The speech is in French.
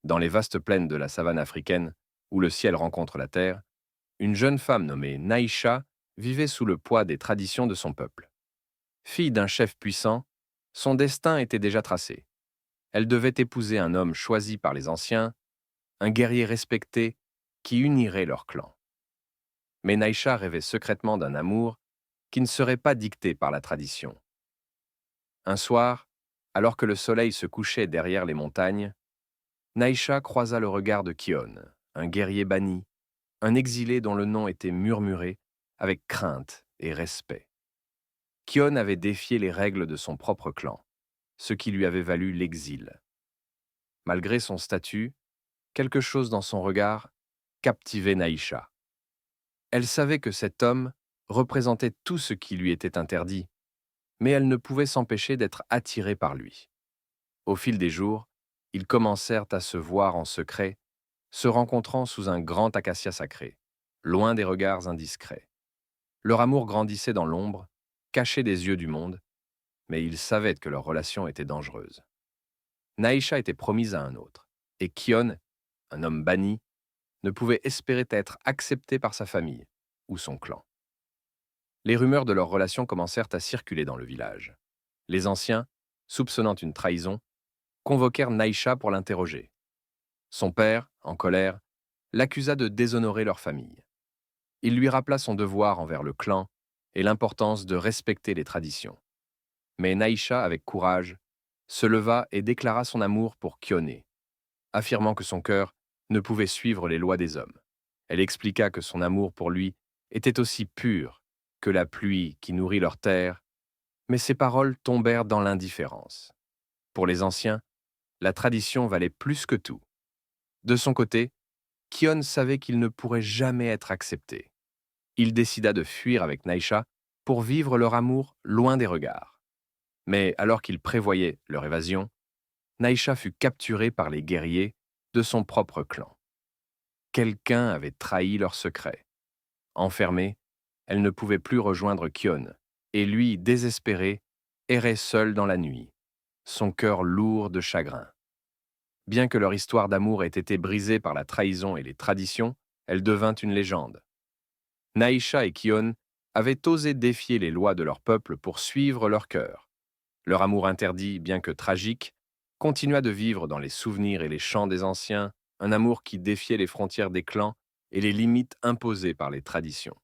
Dans les vastes plaines de la savane africaine, où le ciel rencontre la terre, une jeune femme nommée Naïcha vivait sous le poids des traditions de son peuple. Fille d'un chef puissant, son destin était déjà tracé. Elle devait épouser un homme choisi par les anciens, un guerrier respecté qui unirait leur clan. Mais Naïcha rêvait secrètement d'un amour qui ne serait pas dicté par la tradition. Un soir, alors que le soleil se couchait derrière les montagnes, Naïcha croisa le regard de Kion, un guerrier banni, un exilé dont le nom était murmuré avec crainte et respect. Kion avait défié les règles de son propre clan, ce qui lui avait valu l'exil. Malgré son statut, quelque chose dans son regard captivait Naïcha. Elle savait que cet homme représentait tout ce qui lui était interdit, mais elle ne pouvait s'empêcher d'être attirée par lui. Au fil des jours, ils commencèrent à se voir en secret, se rencontrant sous un grand acacia sacré, loin des regards indiscrets. Leur amour grandissait dans l'ombre, caché des yeux du monde, mais ils savaient que leur relation était dangereuse. Naïcha était promise à un autre, et Kion, un homme banni, ne pouvait espérer être accepté par sa famille ou son clan. Les rumeurs de leur relation commencèrent à circuler dans le village. Les anciens, soupçonnant une trahison, convoquèrent Naïcha pour l'interroger. Son père, en colère, l'accusa de déshonorer leur famille. Il lui rappela son devoir envers le clan et l'importance de respecter les traditions. Mais Naïcha, avec courage, se leva et déclara son amour pour Kioné, affirmant que son cœur ne pouvait suivre les lois des hommes. Elle expliqua que son amour pour lui était aussi pur que la pluie qui nourrit leur terre, mais ses paroles tombèrent dans l'indifférence. Pour les anciens, la tradition valait plus que tout. De son côté, Kion savait qu'il ne pourrait jamais être accepté. Il décida de fuir avec Naïcha pour vivre leur amour loin des regards. Mais alors qu'il prévoyait leur évasion, Naïcha fut capturée par les guerriers de son propre clan. Quelqu'un avait trahi leur secret. Enfermée, elle ne pouvait plus rejoindre Kion, et lui, désespéré, errait seul dans la nuit, son cœur lourd de chagrin. Bien que leur histoire d'amour ait été brisée par la trahison et les traditions, elle devint une légende. Naïcha et Kion avaient osé défier les lois de leur peuple pour suivre leur cœur. Leur amour interdit, bien que tragique, continua de vivre dans les souvenirs et les chants des anciens, un amour qui défiait les frontières des clans et les limites imposées par les traditions.